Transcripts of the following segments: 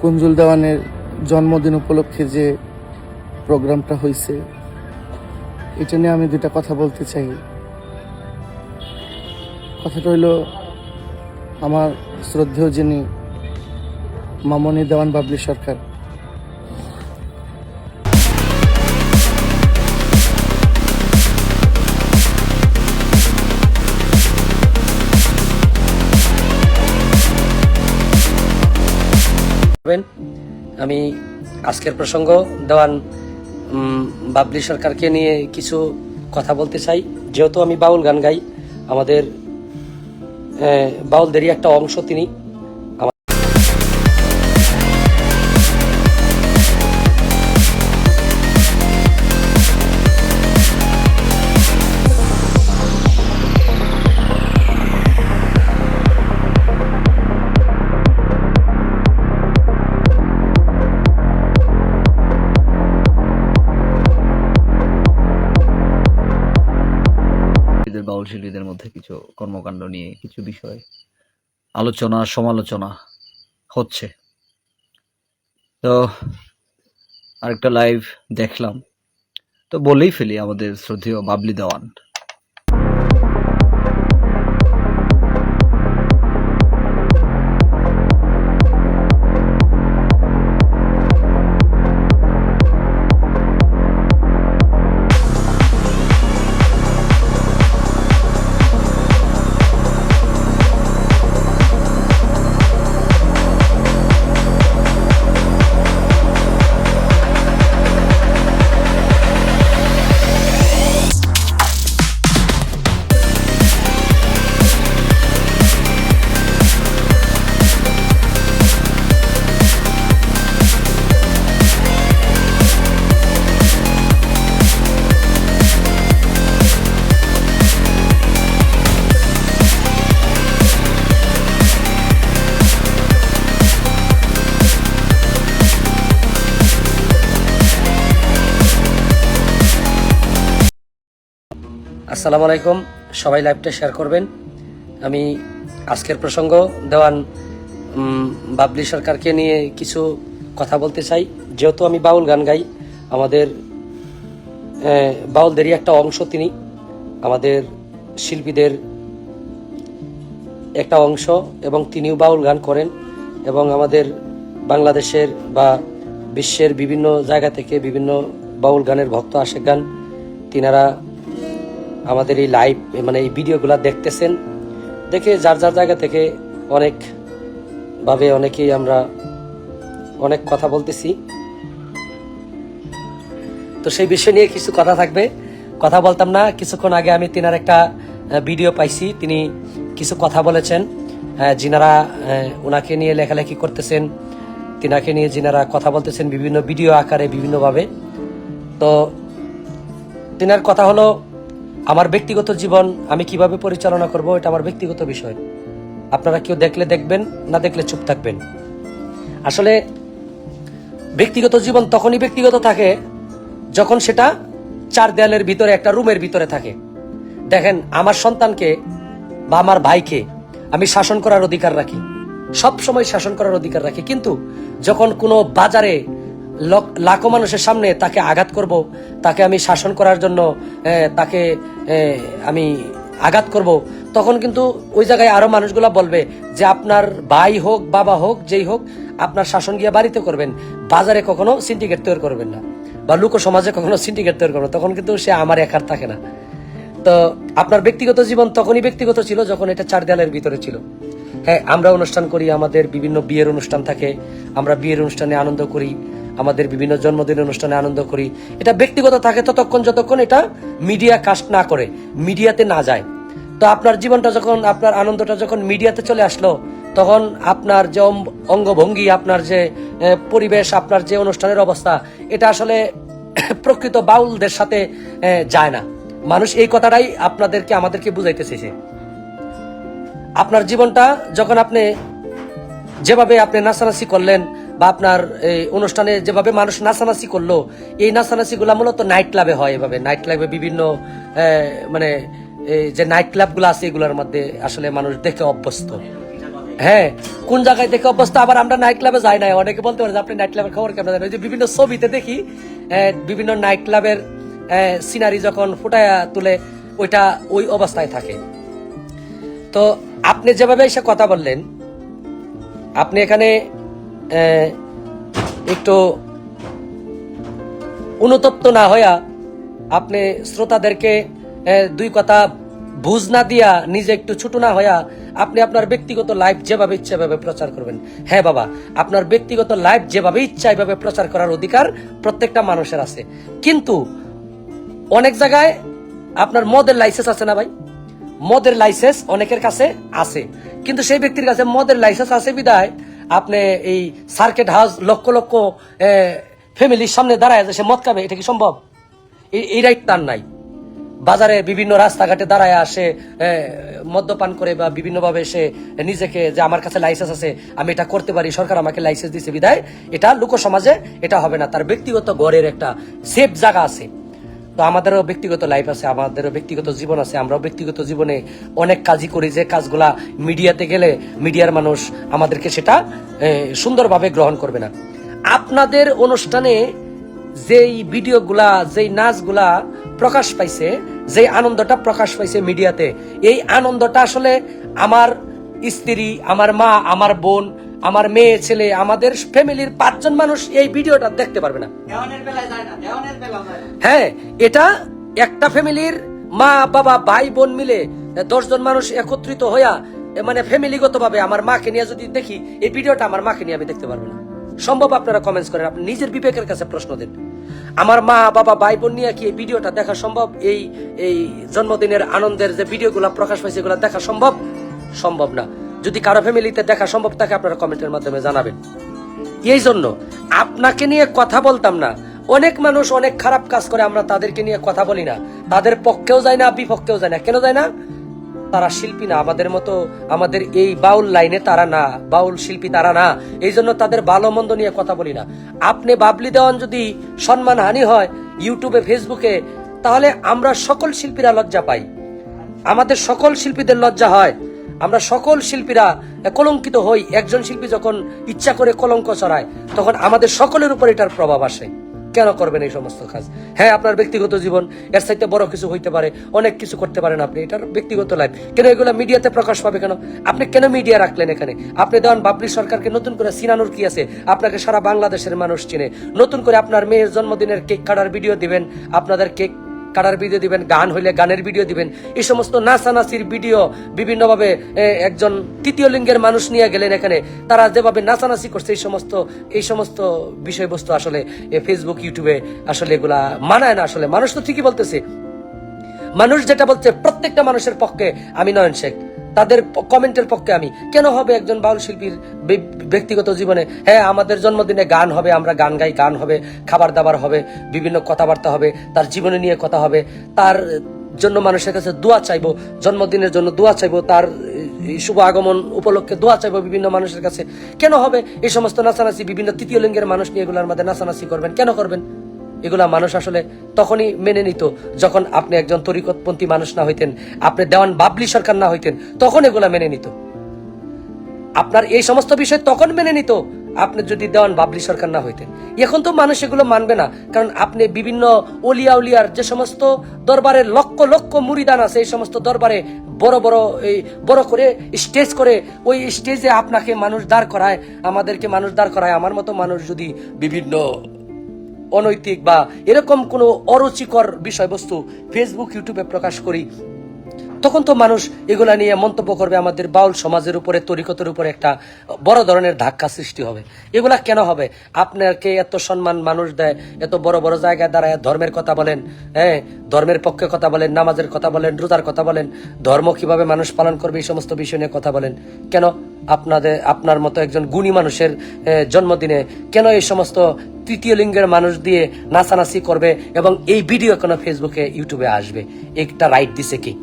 কুঞ্জুল দেওয়ানের জন্মদিন উপলক্ষে যে প্রোগ্রামটা হয়েছে, এটা নিয়ে আমি দুটা কথা বলতে চাই। কথাটা হইল, আমার শ্রদ্ধেয় যিনি মামনি দেওয়ান বাবলি সরকার, আমি আজকের প্রসঙ্গ দেওয়ান বাবলি সরকারকে নিয়ে কিছু কথা বলতে চাই। যেহেতু আমি বাউল গান গাই, আমাদের বাউলদেরই একটা অংশ তিনি। বাউল শিল্পীদের মধ্যে কিছু কর্মকাণ্ড নিয়ে কিছু বিষয় আলোচনা সমালোচনা হচ্ছে। তো আরেকটা লাইভ দেখলাম, তো বলেই ফেলি, আমাদের শ্রদ্ধেয় বাবলি দেওয়ান আসসালামু আলাইকুম, সবাই লাইভটা শেয়ার করবেন। আমি আজকের প্রসঙ্গ দেওয়ান বাবলি সরকারকে নিয়ে কিছু কথা বলতে চাই। যেহেতু আমি বাউল গান গাই, আমাদের বাউলদেরই একটা অংশ তিনি, আমাদের শিল্পীদের একটা অংশ, এবং তিনিও বাউল গান করেন। এবং আমাদের বাংলাদেশের বা বিশ্বের বিভিন্ন জায়গা থেকে বিভিন্ন বাউল গানের ভক্ত আশেক গান তিনারা আমাদের এই লাইভ মানে এই ভিডিওগুলো দেখতেছেন। দেখে যার যার জায়গা থেকে অনেকভাবে অনেকেই আমরা অনেক কথা বলতেছি। তো সেই বিষয় নিয়ে কিছু কথা থাকবে, কথা বলতাম না। কিছুক্ষণ আগে আমি তিনার একটা ভিডিও পাইছি, তিনি কিছু কথা বলেছেন। যিনারা ওনাকে নিয়ে লেখালেখি করতেছেন, তিনাকে নিয়ে যিনারা কথা বলতেছেন বিভিন্ন ভিডিও আকারে বিভিন্নভাবে। তো তিনার কথা হলো, আমার ব্যক্তিগত জীবন আমি কিভাবে পরিচালনা করব এটা আমার ব্যক্তিগত বিষয়। আপনারা কেউ দেখলে দেখবেন, না দেখলে চুপ থাকবেন। আসলে ব্যক্তিগত জীবন তখনই ব্যক্তিগত থাকে যখন সেটা চার দেয়ালের ভিতরে, একটা রুমের ভিতরে থাকে। দেখেন, আমার সন্তানকে বা আমার ভাইকে আমি শাসন করার অধিকার রাখি, সব সময় শাসন করার অধিকার রাখি। কিন্তু যখন কোনো বাজারে লাখো মানুষের সামনে তাকে আঘাত করব, তাকে আমি শাসন করার জন্য তাকে আমি আঘাত করব, তখন কিন্তু ওই জায়গায় আরো মানুষগুলা বলবে যে আপনার ভাই হোক, বাবা হোক, যেই হোক, আপনার শাসন গিয়ে বাড়িতে করবেন, বাজারে কখনো সিন্ডিকেট তৈরি করবেন না, বা লোক সমাজে কখনো সিন্ডিকেট তৈরি করবেন না। তখন কিন্তু সে আমার একার থাকে না। তো আপনার ব্যক্তিগত জীবন তখনই ব্যক্তিগত ছিল যখন এটা চার দেয়ালের ভিতরে ছিল। হ্যাঁ, আমরা অনুষ্ঠান করি, আমাদের বিভিন্ন বিয়ের অনুষ্ঠান থাকে, আমরা বিয়ের অনুষ্ঠানে আনন্দ করি, আমাদের বিভিন্ন জন্মদিনের অনুষ্ঠানে আনন্দ করি। এটা ব্যক্তিগত থাকে ততক্ষণ যতক্ষণ এটা মিডিয়া কাস্ট না করে, মিডিয়াতে না যায়। তো আপনার জীবনটা যখন, আপনার আনন্দটা যখন মিডিয়াতে চলে আসলো, তখন আপনার যে অঙ্গভঙ্গি, আপনার যে পরিবেশ, আপনার যে অনুষ্ঠানের অবস্থা, এটা আসলে প্রকৃত বাউলদের সাথে যায় না। মানুষ এই কথাটাই আমাদেরকে বুঝাইতে চেয়েছে। আপনার জীবনটা যখন আপনি যেভাবে আপনি নাচানাচি করলেন, বা আপনার এই অনুষ্ঠানে যেভাবে মানুষ নাচানাচি করলো, এই নাচানাচি গুলা মূলত নাইট ক্লাবে হয়। এভাবে নাইট ক্লাবে বিভিন্ন মানে যে নাইট ক্লাব গুলো আছে, এগুলোর মধ্যে আসলে মানুষ দেখে অভ্যস্ত। হ্যাঁ, কোন জায়গায় দেখে অবস্থা। আবার আমরা নাইট ক্লাবে যাই না, অনেকে বলতে পারে যে আপনি নাইট ক্লাবের খবর কেমন জানেন। ওই যে বিভিন্ন ছবিতে দেখি বিভিন্ন নাইট ক্লাবের সিনারি যখন ফুটায়া তুলে ওইটা ওই অবস্থায় থাকে। তো আপনি যেভাবে এসে কথা বললেন, আপনি এখানে একটু অনুতপ্ত না হইয়া আপনি শ্রোতাদেরকে দুই কথা বুঝ না দিয়া নিজে একটু ছোট না হইয়া আপনি আপনার ব্যক্তিগত লাইফ যেভাবে ইচ্ছা এভাবে প্রচার করবেন। হ্যাঁ বাবা, আপনার ব্যক্তিগত লাইফ যেভাবে ইচ্ছা এভাবে প্রচার করার অধিকার প্রত্যেকটা মানুষের আছে। কিন্তু অনেক জায়গায় আপনার মদের লাইসেন্স আছে না ভাই? মদের লাইসেন্স অনেকের কাছে আছে, কিন্তু সেই ব্যক্তির কাছে মদের লাইসেন্স আছে বিদায় আপনি এই সার্কিট হাউস লক্ষ লক্ষ ফ্যামিলির সামনে দাঁড়ায় সে মদ খাবে, এটা কি সম্ভব? এই রাইট তার নাই। বাজারে বিভিন্ন রাস্তাঘাটে দাঁড়ায় আসে মদ্যপান করে বা বিভিন্নভাবে সে নিজেকে যে আমার কাছে লাইসেন্স আছে, আমি এটা করতে পারি, সরকার আমাকে লাইসেন্স দিচ্ছে বিদায় এটা লোক সমাজে এটা হবে না। তার ব্যক্তিগত ঘরের একটা সেফ জায়গা আছে। তো আমাদেরও ব্যক্তিগত লাইফ আছে, আমাদেরও ব্যক্তিগত জীবন আছে। আমরাও ব্যক্তিগত জীবনে অনেক কাজই করি, যে কাজগুলা মিডিয়াতে গেলে মিডিয়ার মানুষ আমাদেরকে সেটা সুন্দরভাবে গ্রহণ করবে না। আপনাদের অনুষ্ঠানে যেই ভিডিওগুলা, যেই নাচগুলা প্রকাশ পাইছে, যেই আনন্দটা প্রকাশ পাইছে মিডিয়াতে, এই আনন্দটা আসলে আমার স্ত্রী, আমার মা, আমার বোন, আমার মেয়ে, ছেলে, আমাদের ফ্যামিলির 5 জন মানুষ এই ভিডিওটা দেখতে পারবে না। হ্যাঁ, এটা একটা ফ্যামিলির মা, বাবা, ভাই, বোন মিলে 10 জন মানুষ একত্রিত হইয়া মানে ফ্যামিলিগত ভাবে আমার মাকে নিয়ে যদি দেখি, এই ভিডিওটা আমার মাকে নিয়ে আমি দেখতে পারবো না। সম্ভব? আপনারা কমেন্টস করেন, আপনি নিজের বিবেকের কাছে প্রশ্ন দিন। আমার মা, বাবা, ভাই, বোন নিয়ে কি এই ভিডিওটা দেখা সম্ভব? এই জন্মদিনের আনন্দের যে ভিডিওগুলো প্রকাশ পাইছে এগুলো দেখা সম্ভব? সম্ভব না। যদি কারো ফ্যামিলিতে দেখা সম্ভব থাকে আপনারা কমেন্টের মাধ্যমে জানাবেন। এই জন্য আপনাকে নিয়ে কথা বলতাম না। অনেক মানুষ অনেক খারাপ কাজ করে, আমরা তাদেরকে নিয়ে কথা বলি না, তাদের পক্ষেও যায় না, বিপক্ষেও যায় না। কেন যায় না? তারা শিল্পী না, আমাদের মতো, আমাদের এই বাউল লাইনে তারা না, বাউল শিল্পী তারা না। এই জন্য তাদের ভালো মন্দ নিয়ে কথা বলি না। আপনি বাবলি দেওয়ান যদি সম্মান হানি হয় ইউটিউবে, ফেসবুকে, তাহলে আমরা সকল শিল্পীরা লজ্জা পাই, আমাদের সকল শিল্পীদের লজ্জা হয়, আমরা সকল শিল্পীরা কলঙ্কিত হই। একজন শিল্পী যখন ইচ্ছা করে কলঙ্ক ছড়ায় তখন আমাদের সকলের উপর এটার প্রভাব আসে। কেন করবেন এই সমস্ত কাজ? হ্যাঁ, আপনার ব্যক্তিগত জীবন, এর চাইতে বড় কিছু হইতে পারে, অনেক কিছু করতে পারেন আপনি, এটার ব্যক্তিগত লাইফ। কেন এগুলো মিডিয়াতে প্রকাশ পাবে কেন? আপনি কেন মিডিয়া রাখলেন এখানে? আপনি দেওয়ান বাবলি সরকারকে নতুন করে চিনানোর কি আছে? আপনাকে সারা বাংলাদেশের মানুষ চিনে। নতুন করে আপনার মেয়ের জন্মদিনের কেক কাটার ভিডিও দিবেন, আপনাদের কেক কাটার ভিডিও দিবেন, গান হইলে গানের ভিডিও দিবেন, এই সমস্ত নাচানাচির ভিডিও বিভিন্নভাবে একজন তৃতীয় লিঙ্গের মানুষ নিয়ে গেলেন এখানে, তারা যেভাবে নাচানাচি করছে এই সমস্ত বিষয়বস্তু আসলে ফেসবুক, ইউটিউবে আসলে এগুলা মানায় না। আসলে মানুষ তো ঠিকই বলতেছে, মানুষ যেটা বলছে প্রত্যেকটা মানুষের পক্ষে আমি নয়ন শেখ, তাদের কমেন্টের পক্ষে আমি কেন হবে? একজন বাউল শিল্পীর ব্যক্তিগত জীবনে, হ্যাঁ, আমাদের জন্মদিনে গান হবে, আমরা গান গাই, গান হবে, খাবার দাবার হবে, বিভিন্ন কথাবার্তা হবে, তার জীবনে নিয়ে কথা হবে, তার জন্য মানুষের কাছে দোয়া চাইবো, জন্মদিনের জন্য দোয়া চাইবো, তার শুভ আগমন উপলক্ষে দোয়া চাইবো বিভিন্ন মানুষের কাছে। কেন হবে এই সমস্ত নাচানাচি? বিভিন্ন তৃতীয় লিঙ্গের মানুষ নিয়ে এগুলোর মধ্যে নাচানাচি করবেন, কেন করবেন? এগুলা মানুষ আসলে তখনই মেনে নিত যখন আপনি একজন তরিকতপন্থী মানুষ না হইতেন, আপনি দেওয়ান বাবলি সরকার না হইতেন, তখন এগুলা মেনে নিত। আপনার এই সমস্ত বিষয় তখন মেনে নিত আপনি যদি দেওয়ান বাবলি সরকার না হইতেন। এখন তো মানুষ এগুলো মানবে না, কারণ আপনি বিভিন্ন অলিয়া উলিয়ার যে সমস্ত দরবারের লক্ষ লক্ষ মুরিদান আছে, এই সমস্ত দরবারে বড় করে স্টেজ করে, ওই স্টেজে আপনাকে মানুষ দাঁড় করায়, আমাদেরকে মানুষ দাঁড় করায়। আমার মতো মানুষ যদি বিভিন্ন অনৈতিক বা এরকম কোনো অরুচিকর বিষয়বস্তু ফেসবুক, ইউটিউবে প্রকাশ করি, তখন তো মানুষ এগুলা নিয়ে মন্তব্য করবে, আমাদের বাউল সমাজের উপরে, তরিকতের উপরে একটা বড় ধরনের ধাক্কা সৃষ্টি হবে। এগুলা কেন হবে? আপনাকে এত সম্মান মানুষ দেয়, এত বড় বড় জায়গায় দাঁড়ায় ধর্মের কথা বলেন, হ্যাঁ, ধর্মের পক্ষে কথা বলেন, নামাজের কথা বলেন, রোজার কথা বলেন, ধর্ম কিভাবে মানুষ পালন করবে এই সমস্ত বিষয় নিয়ে কথা বলেন। কেন আপনার মতো একজন গুণী মানুষের জন্মদিনে কেন এই সমস্ত তৃতীয় লিঙ্গের মানুষ দিয়ে নাচানাচি করবে এবং এই ভিডিও কেন ফেসবুকে, ইউটিউবে আসবে? একটা রাইট দিছে কি?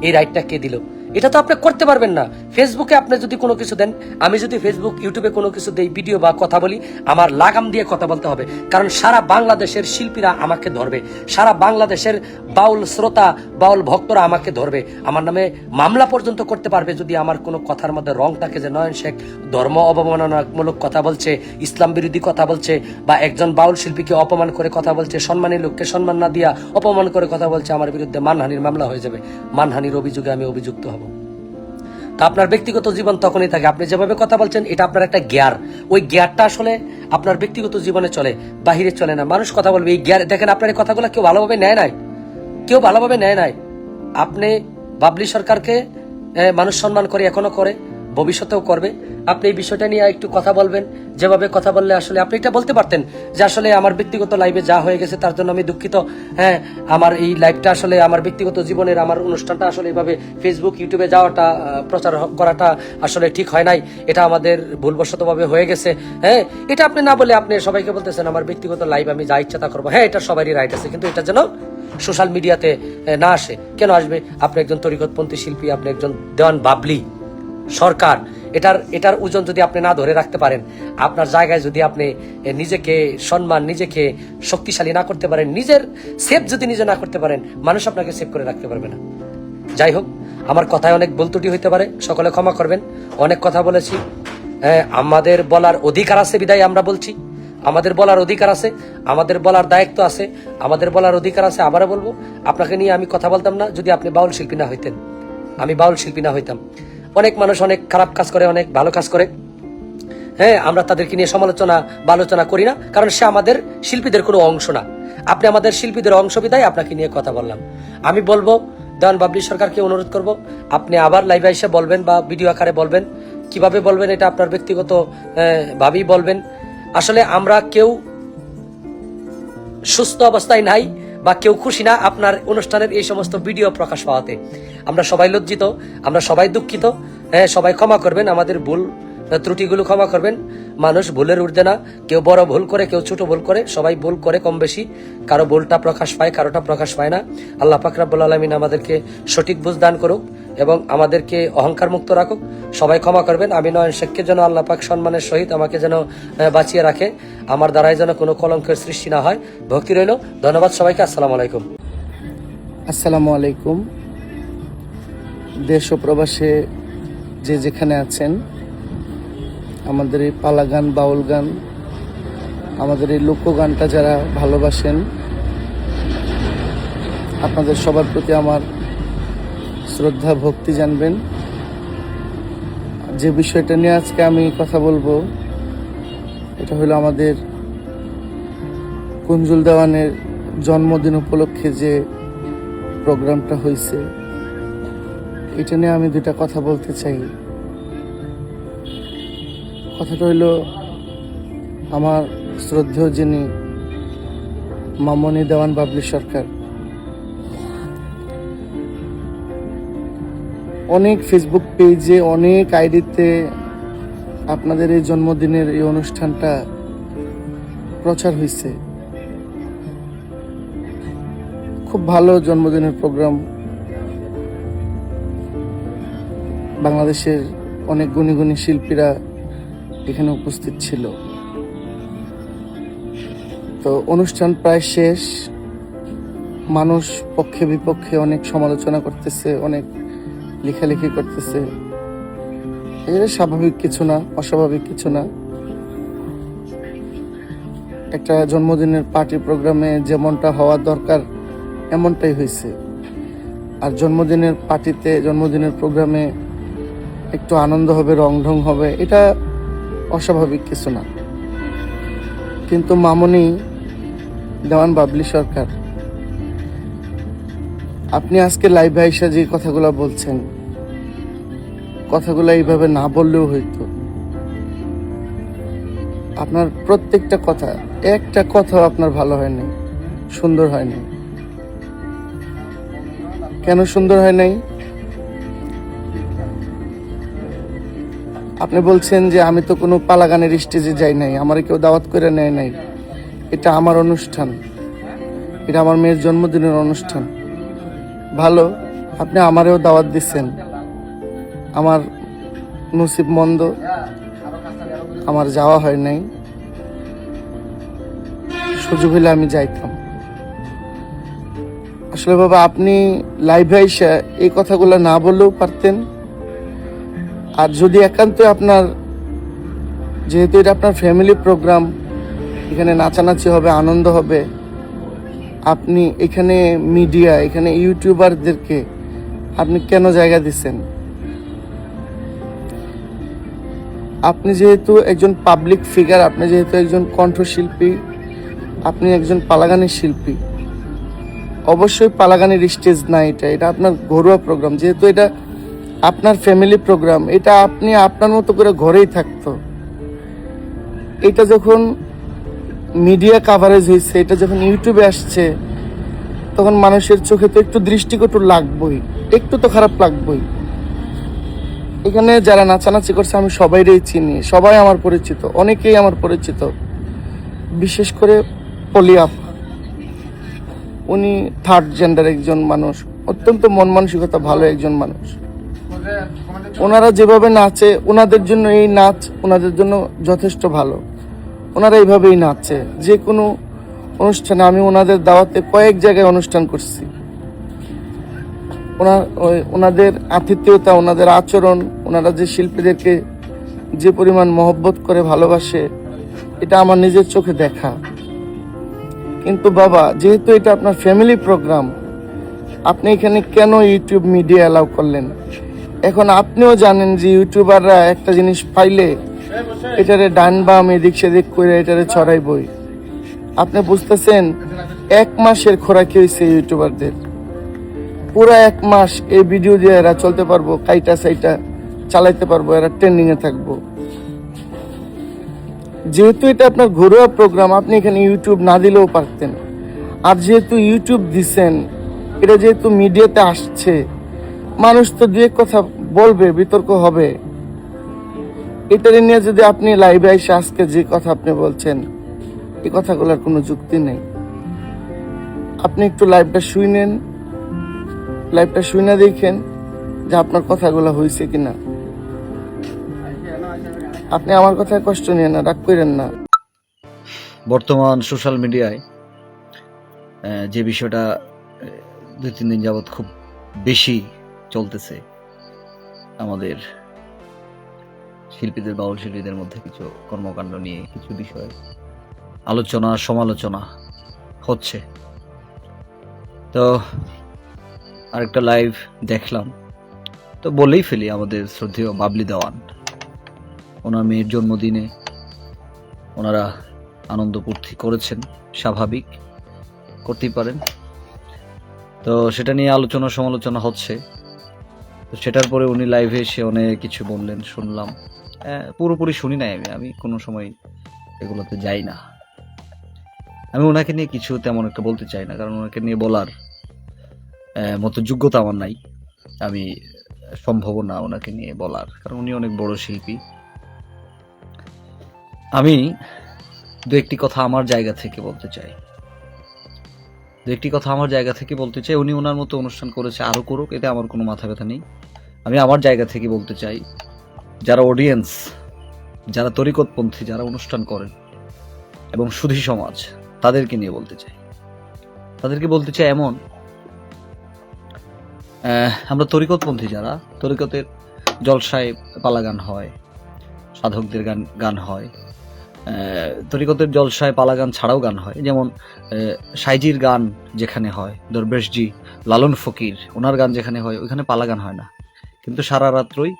এই রাইটটা কে দিল? এটা তো আপনি করতে পারবেন না। ফেসবুকে আপনি যদি কোনো কিছু দেন, আমি যদি ফেসবুক ইউটিউবে কোনো কিছু দেই, ভিডিও বা কথা বলি, আমার লাগাম দিয়ে কথা বলতে হবে, কারণ সারা বাংলাদেশের শিল্পীরা আমাকে ধরবে, সারা বাংলাদেশের বাউল শ্রোতা বাউল ভক্তরা আমাকে ধরবে, আমার নামে মামলা পর্যন্ত করতে পারবে যদি আমার কোনো কথার মধ্যে রং থাকে যে নয়ন শেখ ধর্ম অবমাননামূলক কথা বলছে, ইসলাম বিরোধী কথা বলছে, বা একজন বাউল শিল্পীকে অপমান করে কথা বলছে, সম্মানী লোককে সম্মান না দিয়া অপমান করে কথা বলছে, আমার বিরুদ্ধে মানহানির মামলা হয়ে যাবে। মানহানির অভিযোগে আমি অভিযুক্ত হব। তা আপনার ব্যক্তিগত জীবন তখনই থাকে। আপনি যেভাবে কথা বলছেন এটা আপনার একটা জ্ঞার, ওই জ্ঞারটা আসলে আপনার ব্যক্তিগত জীবনে চলে, বাহিরে চলে না। মানুষ কথা বলবে এই জ্ঞার, দেখেন আপনার এই কথাগুলো কেউ ভালোভাবে নেয় নাই, কেউ ভালোভাবে নেয় নাই। আপনি বাবলি সরকারকে মানুষ সম্মান করে, এখনো করে, ভবিষ্যতেও করবে। আপনি এই বিষয়টা নিয়ে একটু কথা বলবেন, যেভাবে কথা বললে আসলে আপনি এটা বলতে পারতেন যে আসলে আমার ব্যক্তিগত লাইফে যা হয়ে গেছে তার জন্য আমি দুঃখিত। হ্যাঁ, আমার এই লাইফটা আসলে আমার ব্যক্তিগত জীবনের আমার অনুষ্ঠানটা আসলে এভাবে ফেসবুক ইউটিউবে যাওয়াটা প্রচার করাটা আসলে ঠিক হয় নাই, এটা আমাদের ভুলবশতভাবে হয়ে গেছে। হ্যাঁ, এটা আপনি না বলে আপনি সবাইকে বলতেছেন আমার ব্যক্তিগত লাইফ আমি যা ইচ্ছা তা করবো। হ্যাঁ, এটা সবারই রাইট আছে, কিন্তু এটা যেন সোশ্যাল মিডিয়াতে না আসে। কেন আসবে? আপনি একজন তরিকতপন্থী শিল্পী, আপনি একজন দেওয়ান বাবলি সরকার, এটার ওজন যদি আপনি না ধরে রাখতে পারেন, আপনার জায়গায় যদি আপনি নিজেকে সম্মান, নিজেকে শক্তিশালী না করতে পারেন, নিজের সেভ যদি নিজে না করতে পারেন, মানুষ আপনাকে সেভ করে রাখতে পারবে না। যাই হোক, আমার কথায় অনেক ভুল ত্রুটি হইতে পারে, সকলে ক্ষমা করবেন। অনেক কথা বলেছি, আমাদের বলার অধিকার আছে বিদায় আমরা বলছি। আমাদের বলার অধিকার আছে, আমাদের বলার দায়িত্ব আছে, আমাদের বলার অধিকার আছে। আবারও বলবো, আপনাকে নিয়ে আমি কথা বলতাম না যদি আপনি বাউল শিল্পী না হইতেন, আমি বাউল শিল্পী না হইতাম। অনেক মানুষ অনেক খারাপ কাজ করে, অনেক ভালো কাজ করে। হ্যাঁ, আমরা তাদেরকে নিয়ে সমালোচনা বা আলোচনা করি না, কারণ সে আমাদের শিল্পীদের কোনো অংশ না। আপনি আমাদের শিল্পীদের অংশ বিদায় আপনাকে নিয়ে কথা বললাম। আমি বলবো, দেওয়ান বাবলি সরকারকে অনুরোধ করব, আপনি আবার লাইভে এসে বলবেন বা ভিডিও আকারে বলবেন। কিভাবে বলবেন এটা আপনার ব্যক্তিগত ভাবেই বলবেন। আসলে আমরা কেউ সুস্থ অবস্থায় নাই বা কেউ খুশি না আপনার অনুষ্ঠানের এই সমস্ত ভিডিও প্রকাশ পাওয়াতে। আমরা সবাই লজ্জিত, আমরা সবাই দুঃখিত। হ্যাঁ, সবাই ক্ষমা করবেন, আমাদের ভুল ত্রুটিগুলো ক্ষমা করবেন। মানুষ ভুলের ঊর্ধ্বে না, কেউ বড় ভুল করে, কেউ ছোট ভুল করে, সবাই ভুল করে কম বেশি। কারো ভুলটা প্রকাশ পায়, কারোটা প্রকাশ পায় না। আল্লাহ পাক রব্বুল আলামিন আমাদেরকে সঠিক বুঝ দান করুক এবং আমাদেরকে অহংকার মুক্ত রাখুক। সবাই ক্ষমা করবেন। আমি নয়ন শেখকে যেন আল্লাহ পাক সম্মানের সহিত আমাকে যেন বাঁচিয়ে রাখে, আমার দ্বারাই যেন কোনো কলঙ্কের সৃষ্টি না হয়। ভক্তি রইল। ধন্যবাদ সবাইকে। আসসালামু আলাইকুম। আসসালামু আলাইকুম। দেশ ও প্রবাসে যে যেখানে আছেন, আমাদের এই পালা গান, বাউল গান, আমাদের এই লোকগানটা যারা ভালোবাসেন, আপনাদের সবার প্রতি আমার শ্রদ্ধা ভক্তি জানবেন। যে বিষয়টা নিয়ে আজকে আমি কথা বলবো, এটা হলো আমাদের কুঞ্জুল দেওয়ানের জন্মদিন উপলক্ষে যে প্রোগ্রামটা হয়েছে, এটা নিয়ে আমি দুটা কথা বলতে চাই। কথাটা হইল, আমার শ্রদ্ধেয় যিনি মামনি দেওয়ান বাবলি সরকার, অনেক ফেসবুক পেজে, অনেক আইডিতে আপনাদের এই জন্মদিনের এই অনুষ্ঠানটা প্রচার হয়েছে। খুব ভালো জন্মদিনের প্রোগ্রাম। বাংলাদেশের অনেক গুণী গুণী শিল্পীরা এখানে উপস্থিত ছিল। তো অনুষ্ঠান প্রায় শেষ। মানুষ পক্ষে বিপক্ষে অনেক সমালোচনা করতেছে, অনেক লেখালেখি করতেছে। এটা স্বাভাবিক কিছু না, অস্বাভাবিক কিছু না। একটা জন্মদিনের পার্টি প্রোগ্রামে যেমনটা হওয়ার দরকার এমনটাই হয়েছে। আর জন্মদিনের পার্টিতে, জন্মদিনের প্রোগ্রামে একটু আনন্দ হবে, রং ঢং হবে, এটা অস্বাভাবিক কিছু না। কিন্তু মামনি দেওয়ান বাবলি সরকার, আপনি আজকে লাইভে আইসা যে কথাগুলো বলছেন, কথাগুলো এইভাবে না বললেও হইতো। আপনার প্রত্যেকটা কথা, একটা কথাও আপনার ভালো হয় নাই, সুন্দর হয় নাই। কেন সুন্দর হয় নাই? আপনি বলছেন যে আমি তো কোনো পালা গানের স্টেজে যাই নাই, আমার কেউ দাওয়াত করে নেয় নাই, এটা আমার অনুষ্ঠান, এটা আমার মেয়ের জন্মদিনের অনুষ্ঠান। ভালো, আপনি আমারেও দাওয়াত দিচ্ছেন, আমার নসিব মন্দ, আমার যাওয়া হয় নাই। সুযোগ হলে আমি যাইতাম। আসলে বাবা, আপনি লাইভে এসে এই কথাগুলো না বললেও পারতেন। আর যদি একান্ত আপনার, যেহেতু এটা আপনার ফ্যামিলি প্রোগ্রাম, এখানে নাচানাচি হবে, আনন্দ হবে, আপনি এখানে মিডিয়া, এখানে ইউটিউবারদেরকে আপনি কেন জায়গা দিচ্ছেন? আপনি যেহেতু একজন পাবলিক ফিগার, আপনি যেহেতু একজন কণ্ঠশিল্পী, আপনি একজন পালাগানের শিল্পী, অবশ্যই পালাগানের স্টেজ না এটা, এটা আপনার ঘরোয়া প্রোগ্রাম। যেহেতু এটা আপনার ফ্যামিলি প্রোগ্রাম, এটা আপনি আপনার মতো করে ঘরেই থাকতো। এটা যখন মিডিয়া কাভারেজ হয়েছে, এটা যখন ইউটিউবে আসছে, তখন মানুষের চোখে তো একটু দৃষ্টিকটু লাগবেই, একটু তো খারাপ লাগবেই। এখানে যারা নাচানাচি করছে আমি সবাইকেই চিনি, সবাই আমার পরিচিত, অনেকেই আমার পরিচিত। বিশেষ করে পলি আপা, উনি থার্ড জেন্ডার একজন মানুষ, অত্যন্ত মন মানসিকতা ভালো একজন মানুষ। ওনারা যেভাবে নাচে, ওনাদের জন্য এই নাচ ওনাদের জন্য যথেষ্ট ভালো। ওনারা এইভাবেই নাচে। যে কোনো অনুষ্ঠানে, আমি ওনাদের দাওয়াতে কয়েক জায়গায় অনুষ্ঠান করছি। ওনাদের আতিথেয়তা, ওনাদের আচরণ, ওনারা যে শিল্পীদেরকে যে পরিমাণ মহব্বত করে ভালোবাসে, এটা আমার নিজের চোখে দেখা। কিন্তু বাবা, যেহেতু এটা আপনার ফ্যামিলি প্রোগ্রাম, আপনি এখানে কেন ইউটিউব মিডিয়া অ্যালাউ করলেন? এখন আপনিও জানেন যে ইউটিউবাররা একটা জিনিস পাইলে এটারে ডান বাম এদিক সেদিক করে এটারে ছড়াইবই। আপনি বুঝতেছেন, 1 মাসের খোরাকি হয়েছে ইউটিউবারদের। পুরো 1 মাস এই ভিডিও দিয়ে এরা চলতে পারবো, কাইটা সাইটা চালাইতে পারবো, এরা ট্রেন্ডিং এ থাকবো। যেহেতু এটা আপনার ঘরোয়া প্রোগ্রাম, আপনি এখানে ইউটিউব না দিলেও পারতেন। আর যেহেতু ইউটিউব দিছেন, এটা যেহেতু মিডিয়াতে আসছে, মানুষ তো দু এক কথা বলবে, বিতর্ক হবে। এটারে নিয়ে যদি আপনি লাইভে এসে আজকে যে কথা আপনি বলছেন, এই কথাগুলোর কোনো যুক্তি নেই। আপনি একটু লাইভটা শুনেন, লাইভটা শুনে দেখেন যে আপনার কথাগুলো হয়েছে কিনা। আপনি আমার কথায় কষ্ট নিয়ে না, রাগ করেন না। বর্তমান সোশ্যাল মিডিয়ায় যে বিষয়টা 2-3 দিন যাবৎ খুব বেশি চলতেছে, আমাদের শিল্পীদের, বাউল শিল্পীদের মধ্যে কিছু কর্মকাণ্ড নিয়ে কিছু বিষয় আলোচনা সমালোচনা হচ্ছে। তো আরেকটা লাইভ দেখলাম, তো বলেই ফেলি, আমাদের শ্রদ্ধেয় বাবলি দেওয়ান, ওনার মেয়ের জন্মদিনে ওনারা আনন্দ ফুর্তি করেছেন, স্বাভাবিক, করতেই পারেন। তো সেটা নিয়ে আলোচনা সমালোচনা হচ্ছে। তো সেটার পরে উনি লাইভে এসে অনেক কিছু বললেন, শুনলাম। পুরোপুরি শুনি নাই, আমি কোনো সময় এগুলোতে যাই না। আমি ওনাকে নিয়ে কিছু তেমন একটা বলতে চাই না, কারণ ওনাকে নিয়ে বলার মতো যোগ্যতা আমার নাই, আমি সম্ভব না ওনাকে নিয়ে বলার, কারণ উনি অনেক বড় শিল্পী। আমি দু একটি কথা আমার জায়গা থেকে বলতে চাই, উনি ওনার মতো অনুষ্ঠান করেছে, আরো করুক, এতে আমার কোনো মাথা ব্যথা নেই। আমি আমার জায়গা থেকে বলতে চাই, যারা অডিয়েন্স, যারা তরিকতপন্থী, যারা অনুষ্ঠান করেন এবং সুধী সমাজ, তাদেরকে নিয়ে বলতে চাই এমন, আমরা তরিকতপন্থী যারা, তরিকতের জলসায় পালা গান হয়, সাধকদের গান হয়, তরিকতের জলসায় পালা গান ছাড়াও গান হয়। যেমন সাইজির গান যেখানে হয়, দরবেশজি, লালন ফকির, ওনার গান যেখানে হয়, ওইখানে পালা গান হয় না, কিন্তু সারা রাত্রই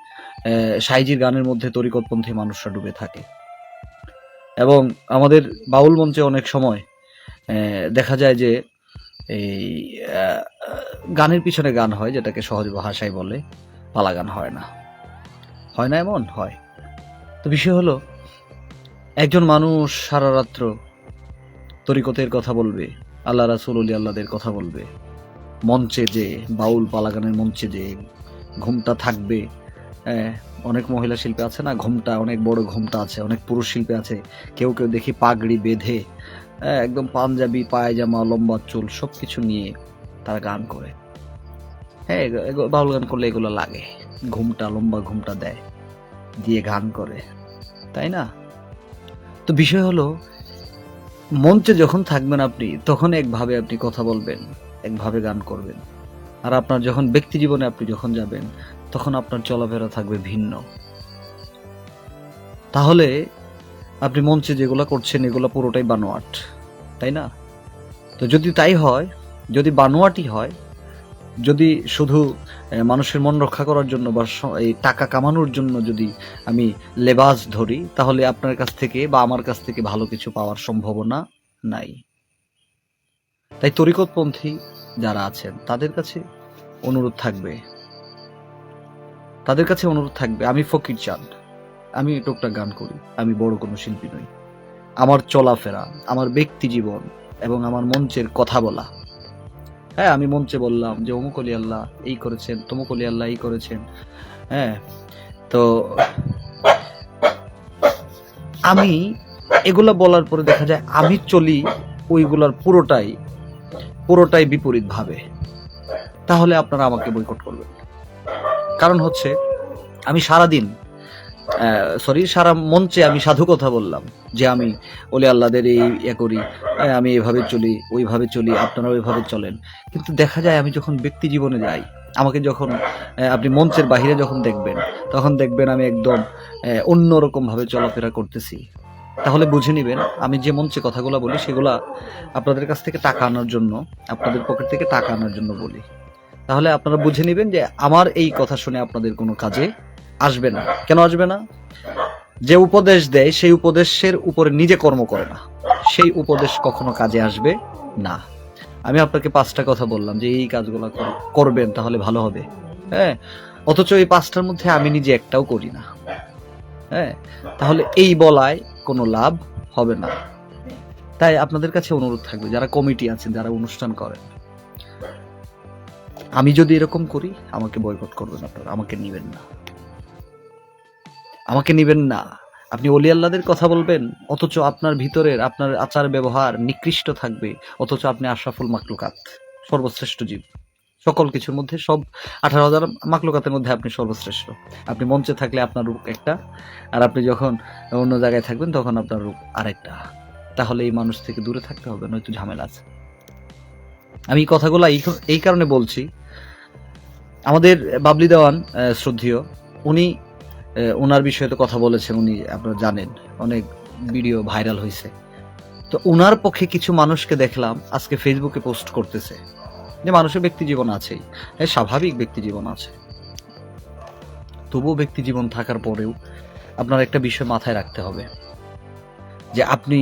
সাইজির গানের মধ্যে তরিকতপন্থী মানুষরা ডুবে থাকে। এবং আমাদের বাউল মঞ্চে অনেক সময় দেখা যায় যে এই গানের পিছনে গান হয়, যেটাকে সহজ ভাষায় বলে পালা গান হয় না, এমন হয়। তো বিষয় হলো, একজন মানুষ সারা রাত্র তরিকতের কথা বলবে, আল্লাহ রাসূল ওলি আল্লাহদের কথা বলবে, মঞ্চে যে বাউল পালাগানের মঞ্চে যে ঘুমটা থাকবে। অনেক মহিলা শিল্পী আছে না, ঘুমটা অনেক বড় ঘুমটা আছে, অনেক পুরুষ শিল্পী আছে, কেউ কেউ দেখি পাগড়ি বেঁধে, একদম পাঞ্জাবি, পায়জামা, লম্বা চুল সবকিছু নিয়ে তারা গান করে। হ্যাঁ, বাউল গান করলে এগুলো লাগে, লম্বা ঘুমটা দেয়, দিয়ে গান করে, তাই না? তো বিষয় হলো, মঞ্চে যখন থাকবেন আপনি, তখন একভাবে আপনি কথা বলবেন, একভাবে গান করবেন। আর আপনার যখন ব্যক্তি জীবনে আপনি যখন যাবেন, তখন আপনার চলাফেরা থাকবে ভিন্ন। তাহলে আপনি মঞ্চে যেগুলো করছেন এগুলো পুরোটাই বানোয়াট, তাই না? তো যদি তাই হয়, যদি বানোয়াটই হয়, যদি শুধু মানুষের মন রক্ষা করার জন্য বা এই টাকা কামানোর জন্য যদি আমি লেবাস ধরি, তাহলে আপনার কাছ থেকে বা আমার কাছ থেকে ভালো কিছু পাওয়ার সম্ভাবনা নাই। তাই তরিকতপন্থী যারা আছেন তাদের কাছে অনুরোধ থাকবে, আমি ফকির চাঁদ, আমি টুকটাক গান করি, আমি বড় কোনো শিল্পী নই। আমার চলাফেরা, আমার ব্যক্তি জীবন এবং আমার মঞ্চের কথা বলা, হ্যাঁ আমি মঞ্চে বললাম যে অমুক অলি আল্লাহ এই করেছেন, তমুক অলি আল্লাহ এই করেছেন, হ্যাঁ, তো আমি এগুলা বলার পরে দেখা যায় আমি চলি ওইগুলার পুরোটাই বিপরীত ভাবে, তাহলে আপনারা আমাকে বয়কট করবেন। কারণ হচ্ছে আমি সারা মঞ্চে আমি সাধু কথা বললাম যে আমি ওলি আল্লাহদের এই করি, আমি এভাবে চলি, ওইভাবে চলি, আপনারা ওইভাবে চলেন। কিন্তু দেখা যায় আমি যখন ব্যক্তি জীবনে যাই, আমাকে যখন আপনি মঞ্চের বাহিরে যখন দেখবেন, তখন দেখবেন আমি একদম অন্যরকম ভাবে চলাফেরা করতেছি। তাহলে বুঝে নিবেন আমি যে মঞ্চে কথাগুলো বলি সেগুলা আপনাদের কাছ থেকে টাকা আনার জন্য, আপনাদের পকেট থেকে টাকা আনার জন্য বলি। তাহলে আপনারা বুঝে নেবেন যে আমার এই কথা শুনে আপনাদের কোনো কাজে আসবে না। কেন আসবে না? যে উপদেশ দেয় সেই উপদেশের উপরে নিজে কর্ম করে না, সেই উপদেশ কখনো কাজে আসবে না। আমি আপনাকে 5টা কথা বললাম যে এই কাজগুলো করবেন তাহলে ভালো হবে, হ্যাঁ, অথচ এই 5টার মধ্যে আমি নিজে একটাও করি না, হ্যাঁ, তাহলে এই বলায় কোনো লাভ হবে না। তাই আপনাদের কাছে অনুরোধ থাকবে, যারা কমিটি আছেন, যারা অনুষ্ঠান করেন, আমি যদি এরকম করি আমাকে বয়কট করবেন, আপনারা আমাকে নিবেন না। আপনি ওলি আল্লাহদের কথা বলবেন, অথচ আপনার ভিতরের আপনার আচার ব্যবহার নিকৃষ্ট থাকবে, অথচ আপনি আশরাফুল মাকলুকাত, সর্বশ্রেষ্ঠ জীব, সকল কিছুর মধ্যে, সব 18,000 মাকলুকাতের মধ্যে আপনি সর্বশ্রেষ্ঠ। আপনি মঞ্চে থাকলে আপনার রূপ একটা, আর আপনি যখন অন্য জায়গায় থাকবেন তখন আপনার রূপ আরেকটা। তাহলে এই মানুষ থেকে দূরে থাকতে হবে, নয়তো ঝামেলা আছে। আমি কথাগুলো এই কারণে বলছি, আমাদের বাবলি দেওয়ান শ্রদ্ধেয়, উনি ওনার বিষয়ে তো কথা বলেছেন, উনি আপনারা জানেন অনেক ভিডিও ভাইরাল হয়েছে। তো ওনার পক্ষে কিছু মানুষকে দেখলাম আজকে ফেসবুকে পোস্ট করতেছে যে মানুষের ব্যক্তি জীবন আছেই, স্বাভাবিক ব্যক্তি জীবন আছে, তবুও ব্যক্তি জীবন থাকার পরেও আপনার একটা বিষয় মাথায় রাখতে হবে যে আপনি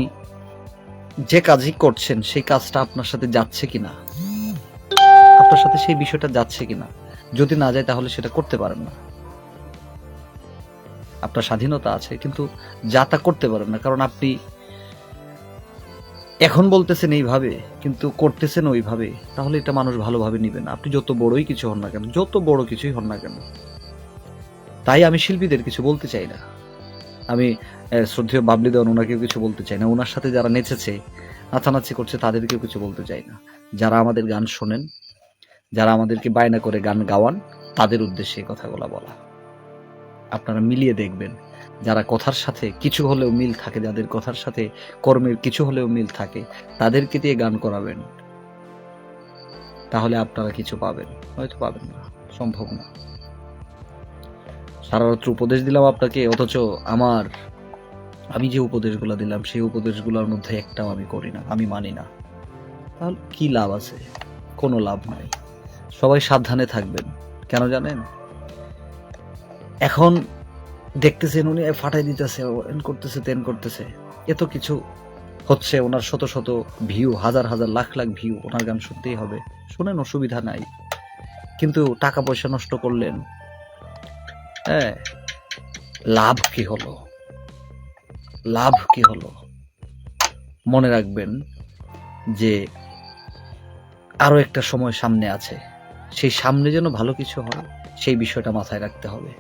যে কাজই করছেন সেই কাজটা আপনার সাথে যাচ্ছে কিনা, আপনার সাথে সেই বিষয়টা যাচ্ছে কিনা। যদি না যায় তাহলে সেটা করতে পারেন না। আপনার স্বাধীনতা আছে, কিন্তু যা তা করতে পারেন না, কারণ আপনি এখন বলতেছেন এইভাবে কিন্তু করতেছেন ওইভাবে, তাহলে এটা মানুষ ভালোভাবে নিবে না। আপনি যত বড়ই কিছু হন না কেন, যত বড় কিছুই হন না কেন। তাই আমি শিল্পীদের কিছু বলতে চাই না, আমি শ্রদ্ধেয় বাবলি দেওয়ান ওনাকেও কিছু বলতে চাই না, ওনার সাথে যারা নেচেছে, নাচানাচি করছে তাদেরকেও কিছু বলতে চাই না। যারা আমাদের গান শোনেন, যারা আমাদেরকে বায়না করে গান গাওয়ান, তাদের উদ্দেশ্যে এই কথাগুলো বলা। আপনারা মিলিয়ে দেখবেন, যারা কথার সাথে কিছু হলেও মিল থাকে, যাদের কথার সাথে কর্মের কিছু হলেও মিল থাকে, তাদেরকে দিয়ে গান করাবেন, তাহলে আপনারা কিছু পাবেন, হয়তো পাবেন না, সম্ভব না। সারা রাত্র উপদেশ দিলাম আপনাকে, অথচ আমি যে উপদেশগুলো দিলাম সেই উপদেশগুলোর মধ্যে একটাও আমি করি না, আমি মানি না, তাহলে কি লাভ আছে? কোনো লাভ নাই। সবাই সাবধানে থাকবেন। কেন জানেন? এখন দেখতেছেন উনি ফাটাই দিতেছে, এন করতেছে, তেন করতেছে, এত কিছু হচ্ছে, ওনার শত শত ভিউ, হাজার হাজার লাখ লাখ ভিউ, ওনার গান শুনতেই হবে, শুনেন, অসুবিধা নাই। কিন্তু টাকা পয়সা নষ্ট করলেন, হ্যাঁ, লাভ কি হলো? মনে রাখবেন যে আরো একটা সময় সামনে আছে, সেই সামনে যেন ভালো কিছু হয় সেই বিষয়টা মাথায় রাখতে হবে।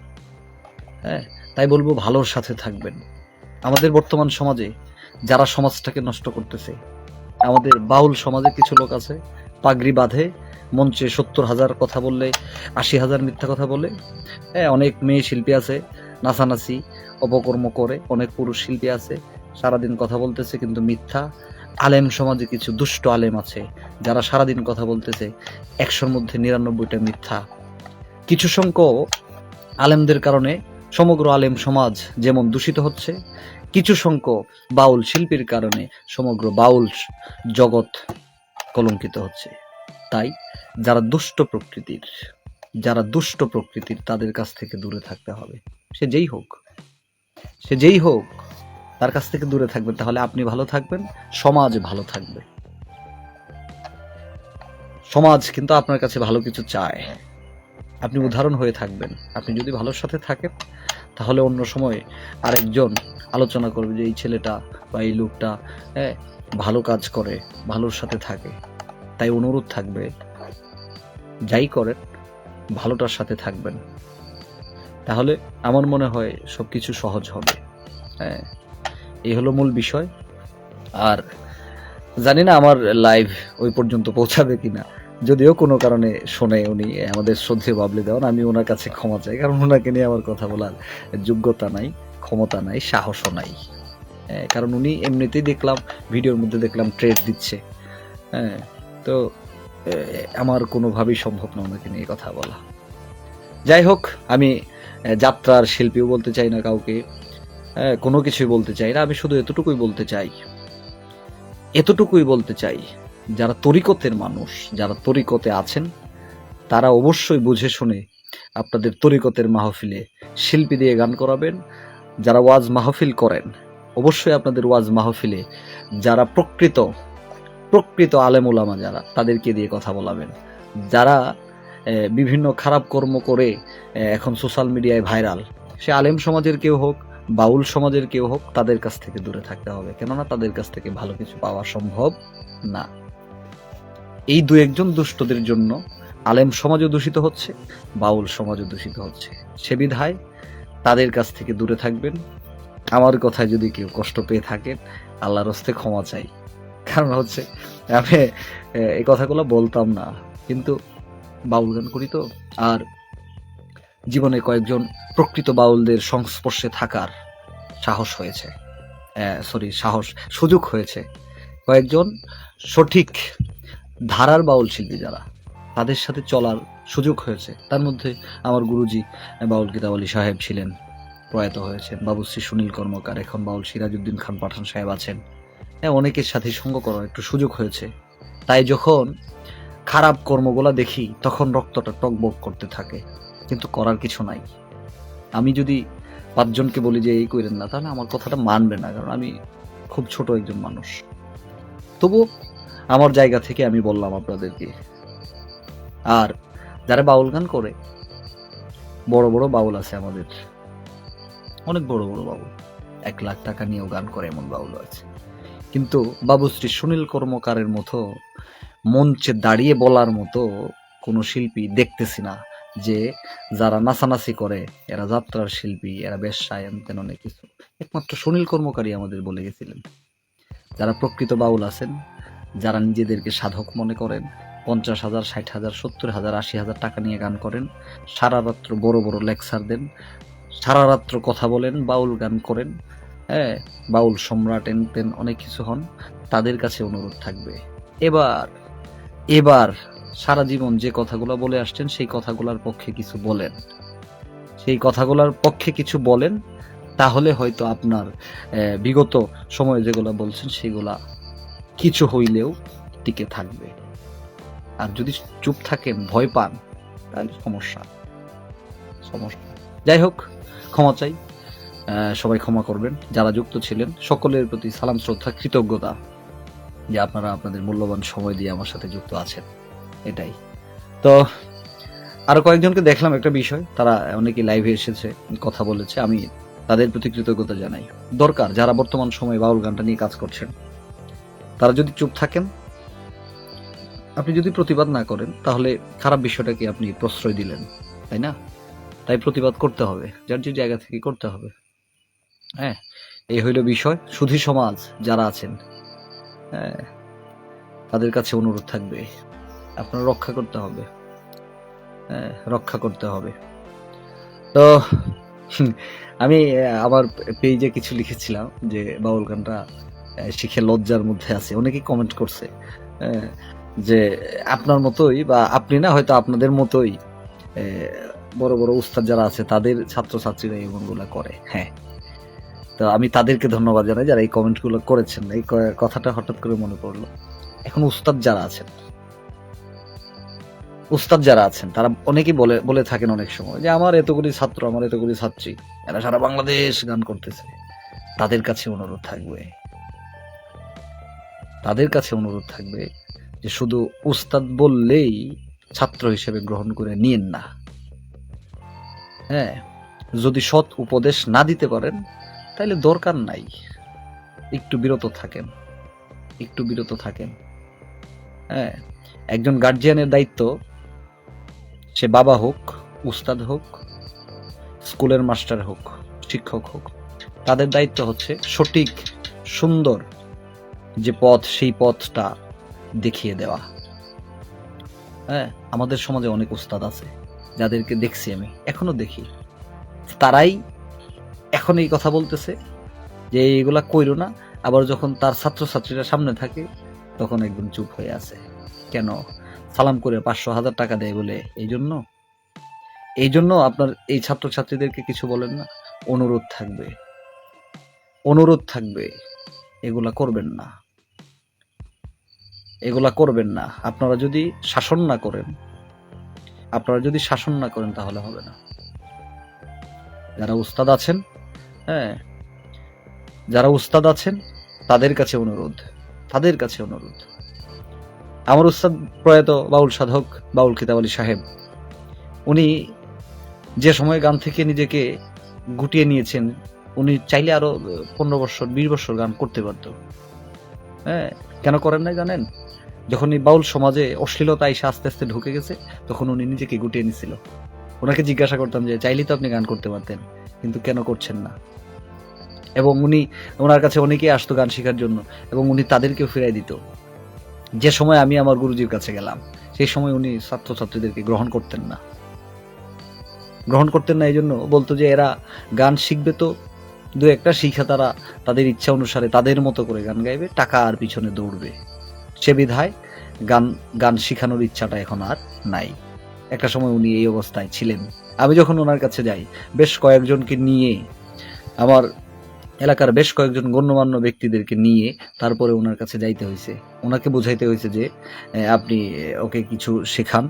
হ্যাঁ, তাই বলবো ভালোর সাথে থাকবেন। আমাদের বর্তমান সমাজে যারা সমাজটাকে নষ্ট করতেছে, আমাদের বাউল সমাজে কিছু লোক আছে, পাগড়ি বাঁধে, মঞ্চে 70,000 কথা বললে 80,000 মিথ্যা কথা বলে। হ্যাঁ, অনেক মেয়ে শিল্পী আছে নাচানাচি অপকর্ম করে, অনেক পুরুষ শিল্পী আছে সারাদিন কথা বলতেছে কিন্তু মিথ্যা। আলেম সমাজে কিছু দুষ্ট আলেম আছে যারা সারাদিন কথা বলতেছে 100-র মধ্যে 99টা মিথ্যা। কিছু সংখ্যক আলেমদের কারণে সমগ্র আলেম সমাজ যেমন দূষিত হচ্ছে, কিছু সংখ্যক বাউল শিল্পীর কারণে সমগ্র বাউল জগৎ কলঙ্কিত হচ্ছে। তাই যারা দুষ্ট প্রকৃতির তাদের কাছ থেকে দূরে থাকতে হবে। সে যেই হোক তার কাছ থেকে দূরে থাকবেন, তাহলে আপনি ভালো থাকবেন, সমাজ ভালো থাকবে। সমাজ কিন্তু আপনার কাছে ভালো কিছু চায়, আপনি উদাহরণ হয়ে থাকবেন। আপনি যদি ভালোর সাথে থাকেন তাহলে অন্য সময় আরেকজন আলোচনা করবে যে এই ছেলেটা বা এই লোকটা ভালো কাজ করে, ভালোর সাথে থাকে। তাই অনুরোধ থাকবে, যাই করেন ভালোটার সাথে থাকবেন, তাহলে আমার মনে হয় সবকিছু সহজ হবে। এই হলো মূল বিষয়। আর জানি না আমার লাইভ ওই পর্যন্ত পৌঁছাবে কিনা, যদিও কোনো কারণে শোনে উনি, আমাদের শ্রদ্ধেয় বাবলি দেওয়ান, আমি ওনার কাছে ক্ষমা চাই, কারণ ওনাকে নিয়ে আমার কথা বলার যোগ্যতা নাই, ক্ষমতা নাই, সাহসও নাই। কারণ উনি এমনিতেই দেখলাম ভিডিওর মধ্যে দেখলাম ট্রেড দিচ্ছে। তো আমার কোনোভাবেই সম্ভব না ওনাকে নিয়ে কথা বলা। যাই হোক, আমি যাত্রার শিল্পীও বলতে চাই না কাউকে, কোনো কিছুই বলতে চাই না। আমি শুধু এতটুকুই বলতে চাই যারা তরিকতের মানুষ, যারা তরিকতে আছেন, তারা অবশ্যই বুঝে শুনে আপনাদের তরিকতের মাহফিলে শিল্পী দিয়ে গান করাবেন। যারা ওয়াজ মাহফিল করেন, অবশ্যই আপনাদের ওয়াজ মাহফিলে যারা প্রকৃত আলেম ওলামা যারা, তাদেরকে দিয়ে কথা বলাবেন। যারা বিভিন্ন খারাপ কর্ম করে এখন সোশ্যাল মিডিয়ায় ভাইরাল, সে আলেম সমাজের কেউ হোক, বাউল সমাজের কেউ হোক, তাদের কাছ থেকে দূরে থাকতে হবে, কেননা তাদের কাছ থেকে ভালো কিছু পাওয়া সম্ভব না। এই 2-1 দুষ্টদের জন্য আলেম সমাজও দূষিত হচ্ছে, বাউল সমাজও দূষিত হচ্ছে। সে বিধায় তাদের কাছ থেকে দূরে থাকবেন। আমার কথায় যদি কেউ কষ্ট পেয়ে থাকেন, আল্লাহর হস্তে ক্ষমা চাই। কারণ হচ্ছে আমি এই কথাগুলো বলতাম না, কিন্তু বাউল গান করি তো, আর জীবনে কয়েকজন প্রকৃত বাউলদের সংস্পর্শে থাকার সুযোগ হয়েছে। কয়েকজন সঠিক ধারার বাউল শিল্পী যারা, তাদের সাথে চলার সুযোগ হয়েছে। তার মধ্যে আমার গুরুজি বাউল কিতাব আলী সাহেব ছিলেন, প্রয়াত হয়েছেন। বাবুশ্রী সুনীল কর্মকার, এখন বাউল সিরাজউদ্দিন খান পাঠান সাহেব আছেন। অনেকের সাথে সঙ্গ করার একটু সুযোগ হয়েছে। তাই যখন খারাপ কর্মগুলা দেখি তখন রক্তটা টকবক করতে থাকে, কিন্তু করার কিছু নাই। আমি যদি 5 জনকে বলি যে এই করেন না, তাহলে আমার কথাটা মানবে না, কারণ আমি খুব ছোট একজন মানুষ। তবু আমার জায়গা থেকে আমি বললাম আপনাদেরকে। আর যারা বাউল গান করে, বড় বড় বাউল আছে আমাদের, অনেক বড় বড় বাউল, 1 লাখ টাকা নিয়েও গান করে এমন বাউল আছে। কিন্তু বাবুশ্রী সুনীল কর্মকারের মতো মঞ্চে দাঁড়িয়ে বলার মতো কোনো শিল্পী দেখতেছি না, যে যারা নাচানাচি করে এরা যাত্রার শিল্পী, এরা বেশ্যায় তেন অনেক কিছু। একমাত্র সুনীল কর্মকারী আমাদের বলে গেছিলেন। যারা প্রকৃত বাউল আছেন, যারা নিজেদেরকে সাধক মনে করেন, 50,000, 60,000, 70,000, 80,000 টাকা নিয়ে গান করেন, সারা রাত্র বড় বড় লেকচার দেন, সারা রাত্র কথা বলেন, বাউল গান করেন, বাউল সম্রাট এনতেন অনেক কিছু হন, তাদের কাছে অনুরোধ থাকবে, এবার সারা জীবন যে কথাগুলো বলে আসছেন সেই কথাগুলোর পক্ষে কিছু বলেন, তাহলে হয়তো আপনার বিগত সময়ে যেগুলো বলছেন সেগুলা কিছু হইলেও টিকে থাকবে। আর যদি চুপ থাকেন, ভয় পান, তাহলে সমস্যা। যাই হোক, ক্ষমা চাই, সবাই ক্ষমা করবেন। যারা যুক্ত ছিলেন সকলের প্রতি সালাম, শ্রদ্ধা, কৃতজ্ঞতা যে আপনারা আপনাদের মূল্যবান সময় দিয়ে আমার সাথে যুক্ত আছেন। এটাই তো। আরো কয়েকজনকে দেখলাম একটা বিষয়, তারা অনেকে লাইভে এসেছে, কথা বলেছে, আমি তাদের প্রতি কৃতজ্ঞতা জানাই। দরকার যারা বর্তমান সময়ে বাউল গানটা নিয়ে কাজ করছেন, তারা যদি চুপ থাকেন, আপনি যদি প্রতিবাদ না করেন, তাহলে খারাপ বিষয়টাকে আপনি প্রশ্রয় দিলেন, তাই না? তাই প্রতিবাদ করতে হবে, যার যে জায়গা থেকে করতে হবে। এই হইল বিষয়। সুধী সমাজ যারা আছেন, তাদের কাছে অনুরোধ থাকবে, আপনার রক্ষা করতে হবে। হ্যাঁ, রক্ষা করতে হবে। তো আমি আমার পেজে কিছু লিখেছিলাম যে বাউল গানটা শিখে লজ্জার মধ্যে আছে। অনেকেই কমেন্ট করছে যে আপনার মতোই, বা আপনি না, হয়তো আপনাদের মতোই বড় বড় উস্তাদ যারা আছে তাদের ছাত্রছাত্রীরা এমনগুলা করে। হ্যাঁ, তো আমি তাদেরকে ধন্যবাদ জানাই যারা এই কমেন্টগুলো করেছেন। এই কথাটা হঠাৎ করে মনে পড়লো। এখন উস্তাদ যারা আছেন তারা অনেকেই বলে থাকেন অনেক সময় যে আমার এতগুলি ছাত্র, আমার এতগুলি ছাত্রী, এরা সারা বাংলাদেশ গান করতেছে। তাদের কাছে অনুরোধ থাকবে যে শুধু উস্তাদ বললেই ছাত্র হিসেবে গ্রহণ করে নিয়েন না। হ্যাঁ, যদি সৎ উপদেশ না দিতে পারেন তাহলে দরকার নাই, একটু বিরত থাকেন। হ্যাঁ, একজন গার্জিয়ানের দায়িত্ব, সে বাবা হোক, উস্তাদ হোক, স্কুলের মাস্টার হোক, শিক্ষক হোক, তাদের দায়িত্ব হচ্ছে সঠিক সুন্দর যে পথ, সেই পথটা দেখিয়ে দেওয়া। হ্যাঁ, আমাদের সমাজে অনেক উস্তাদ আছে যাদেরকে দেখছি, আমি এখনো দেখি, তারাই এখন এই কথা বলতেছে যে এইগুলা কইরো না, আবার যখন তার ছাত্রছাত্রীরা সামনে থাকে তখন একদম চুপ হয়ে আছে। কেন? সালাম করে 500,000 টাকা দেয় বলে? এই জন্য আপনার এই ছাত্রছাত্রীদেরকে কিছু বলেন না? অনুরোধ থাকবে, এগুলা করবেন না। আপনারা যদি শাসন না করেন তাহলে হবে না। যারা উস্তাদ আছেন তাদের কাছে অনুরোধ। আমার উস্তাদ প্রয়াত বাউল সাধক বাউল কিতাব আলী সাহেব, উনি যে সময় গান থেকে নিজেকে গুটিয়ে নিয়েছেন, উনি চাইলে আরো 15 বছর 20 বছর গান করতে পারত। হ্যাঁ, কেন করেন নাই জানেন? যখন এই বাউল সমাজে অশ্লীলতা এসে আস্তে আস্তে ঢুকে গেছে, তখন উনি নিজেকে গুটিয়ে নিছিল। ওনাকে জিজ্ঞাসা করতাম যে চাইলেই তো আপনি গান করতে পারতেন, কিন্তু কেন করছেন না? এবং ওনার কাছে অনেকেই আসতো গান শেখার জন্য, এবং উনি তাদেরকেও ফিরাই দিত। যে সময় আমি আমার গুরুজির কাছে গেলাম, সেই সময় উনি ছাত্রছাত্রীদেরকে গ্রহণ করতেন না। এই জন্য বলতো যে এরা গান শিখবে তো দু একটা শিখা তারা তাদের ইচ্ছা অনুসারে তাদের মতো করে গান গাইবে, টাকা আর পিছনে দৌড়বে। সে বিধায় গান শিখানোর ইচ্ছাটা এখন আর নাই। একটা সময় উনি এই অবস্থায় ছিলেন। আমি যখন ওনার কাছে যাই, বেশ কয়েকজনকে নিয়ে, আমার এলাকার বেশ কয়েকজন গণ্যমান্য ব্যক্তিদেরকে নিয়ে তারপরে ওনার কাছে যাইতে হয়েছে। ওনাকে বুঝাইতে হয়েছে যে আপনি ওকে কিছু শেখান,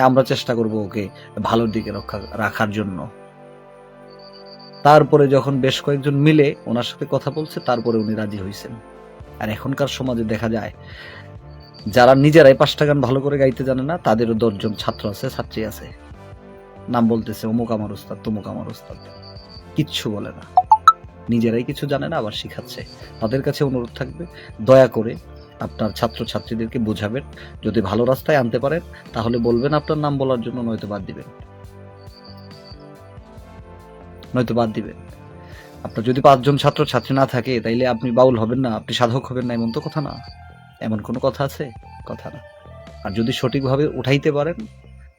আমরা চেষ্টা করব ওকে ভালোর দিকে রাখার জন্য। তারপরে যখন বেশ কয়েকজন মিলে ওনার সাথে কথা বলছে, তারপরে উনি রাজি হয়েছেন। আর এখনকার সমাজে দেখা যায় যারা নিজেরাই 5টা গান ভালো করে গাইতে জানে না, তাদেরও 10 জন ছাত্র আছে, ছাত্রী আছে, নাম বলতেছে অমুক আমার উস্তাদ, তমুক আমার উস্তাদ, কিচ্ছু বলে না, নিজেরাই কিছু জানে না, আবার শিখাচ্ছে। তাদের কাছে অনুরোধ থাকবে, দয়া করে আপনার ছাত্রছাত্রীদেরকে বোঝাবেন। যদি ভালো রাস্তায় আনতে পারেন তাহলে বলবেন আপনার নাম বলার জন্য, নয়তো বাদ দিবেন। আপনার যদি 5 জন ছাত্রছাত্রী না থাকে, তাইলে আপনি বাউল হবেন না, আপনি সাধক হবেন না, এমন তো কথা না। এমন কোনো কথা আছে? কথা না। আর যদি সঠিকভাবে উঠাইতে পারেন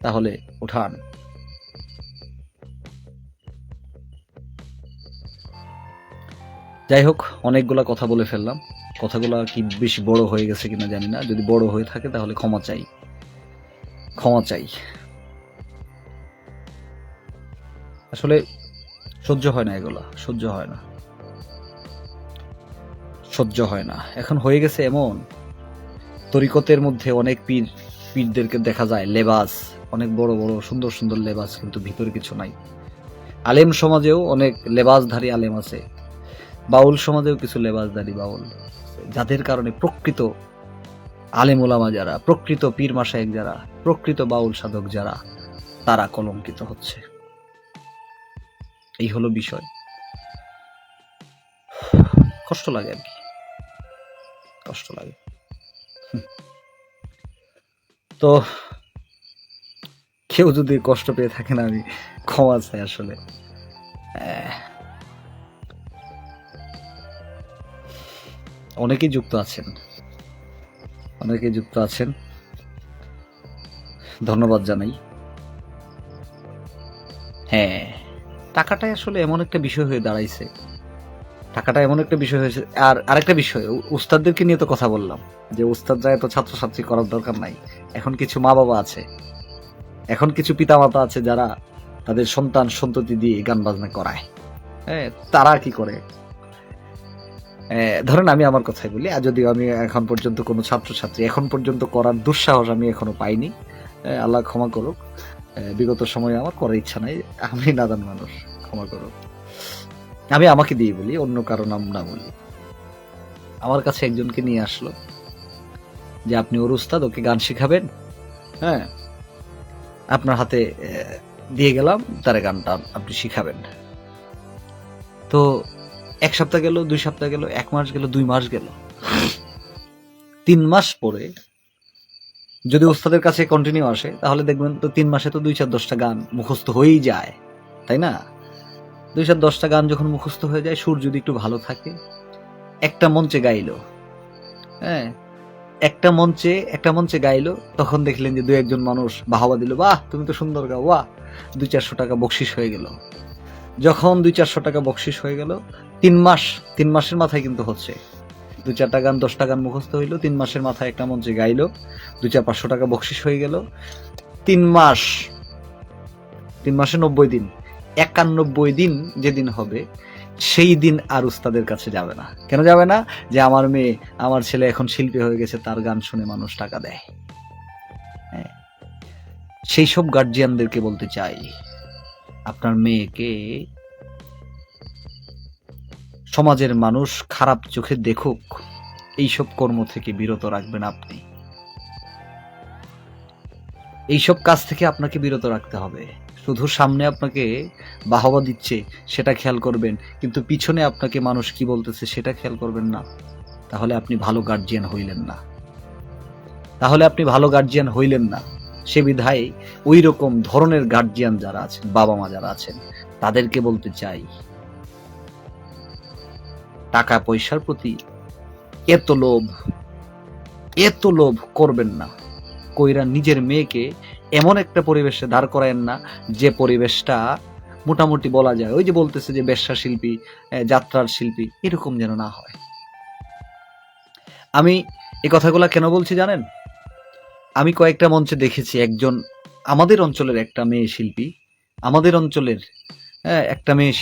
তাহলে উঠান। যাই হোক, অনেকগুলা কথা বলে ফেললাম। কথাগুলা কি বেশি বড় হয়ে গেছে কিনা জানি না। যদি বড় হয়ে থাকে তাহলে ক্ষমা চাই। আসলে সহ্য হয় না, এগুলা সহ্য হয় না। এখন হয়ে গেছে এমন, তরিকতের মধ্যে অনেক পীরদেরকে দেখা যায় লেবাস, অনেক বড় বড় সুন্দর সুন্দর লেবাস, কিন্তু ভিতরে কিছু নাই। আলেম সমাজেও অনেক লেবাসধারী আলেম আছে, বাউল সমাজেও কিছু লেবাসধারী বাউল, যাদের কারণে প্রকৃত আলেম ওলামা যারা, প্রকৃত পীর মাশায়েখ যারা, প্রকৃত বাউল সাধক যারা, তারা কলঙ্কিত হচ্ছে। এই হলো বিষয়। কষ্ট লাগে আর কি, তো কেউ যদি কষ্ট পেয়ে থাকেন, আমি ক্ষমা চাই। আসলে অনেকেই যুক্ত আছেন, ধন্যবাদ জানাই। হ্যাঁ, টাকাটাই আসলে এমন একটা বিষয় হয়ে দাঁড়াইছে, টাকাটা এমন একটা বিষয় হয়েছে। আর আরেকটা বিষয়, উস্তাদদেরকে নিয়ে তো কথা বললাম যে উস্তাদরা এত ছাত্রছাত্রী করার দরকার নাই। এখন কিছু মা বাবা আছে, এখন কিছু পিতামাতা আছে যারা তাদের সন্তান সন্ততি দিয়ে গান বাজনা করায়। হ্যাঁ, তারা কি করে, ধরেন আমি আমার কথাই বলি, আর যদিও আমি এখন পর্যন্ত কোনো ছাত্রছাত্রী এখন পর্যন্ত করার দুঃসাহস আমি এখনো পাইনি, আল্লাহ ক্ষমা করুক। বিগত সময়ে আমার করার ইচ্ছা নাই, আমি নাদান মানুষ, ক্ষমা করুক। আমি আমাকে দিয়ে বলি, অন্য কারো নাম না বলি। আমার কাছে একজনকে নিয়ে আসলো যে আপনি ওর উস্তাদ, ওকে গান শিখাবেন, হ্যাঁ আপনার হাতে দিয়ে গেলাম, তারে গানটা আপনি শিখাবেন। তো 1 সপ্তাহ গেল, 2 সপ্তাহ গেল, 1 মাস গেল, 2 মাস গেল, 3 মাস পরে যদি ওস্তাদের কাছে কন্টিনিউ আসে তাহলে দেখবেন তো 3 মাসে তো 2-4-10টা গান মুখস্থ হয়েই যায়, তাই না? 2-4-10টা গান যখন মুখস্থ হয়ে যায়, সুর যদি একটু ভালো থাকে, একটা মঞ্চে গাইলো, হ্যাঁ একটা মঞ্চে গাইলো, তখন দেখলেন যে 2-1 মানুষ বাহবা দিল, বাহ তুমি তো সুন্দর গাও, বাহ, 200-400 টাকা বকশিস হয়ে গেল। যখন 200-400 টাকা বকশিস হয়ে গেল, 3 মাসের মাথায় কিন্তু হচ্ছে 2-4টা গান 10টা গান মুখস্থ হইলো, 3 মাসের মাথায় একটা মঞ্চে গাইলো, 200-500 টাকা বকশিস হয়ে গেল। 3 মাসে 90 দিন, 91 দিন যেদিন হবে সেই দিন আর উস্তাদের কাছে যাবে না। কেন যাবে না? যে আমার মেয়ে, আমার ছেলে এখন শিল্পী হয়ে গেছে, তার গান শুনে মানুষ টাকা দেয়। হ্যাঁ, সেই সব গার্জিয়ানদেরকে বলতে চাই, আপনার মেয়েকে সমাজের মানুষ খারাপ চোখে দেখুক, এইসব কর্ম থেকে বিরত রাখবেন আপনি। এইসব কাজ থেকে আপনাকে বিরত রাখতে হবে। শুধু সামনে আপনাকে বাহবা দিচ্ছে সেটা খেয়াল করবেন, কিন্তু পিছনে আপনাকে মানুষ কি বলতেছে সেটা খেয়াল করবেন না। তাহলে আপনি ভালো গার্জিয়ান হইলেন না। সে বিধায় ওই রকম ধরনের গার্জিয়ান যারা আছেন, বাবা মা যারা আছেন, তাদেরকে বলতে চাই, টাকা পয়সার প্রতি এত লোভ করবেন না। কইরা নিজের মেয়েকে এমন একটা পরিবেশে দাঁড় করায়েন না যে পরিবেশটা মোটামুটি বলা যায় ওই যে বলতেছে যে বেশ্যা শিল্পী, যাত্রার শিল্পী, এরকম যেন না হয়। আমি এই কথাগুলা কেন বলছি জানেন? আমি কয়েকটা মঞ্চে দেখেছি, একজন আমাদের অঞ্চলের একটা মেয়ে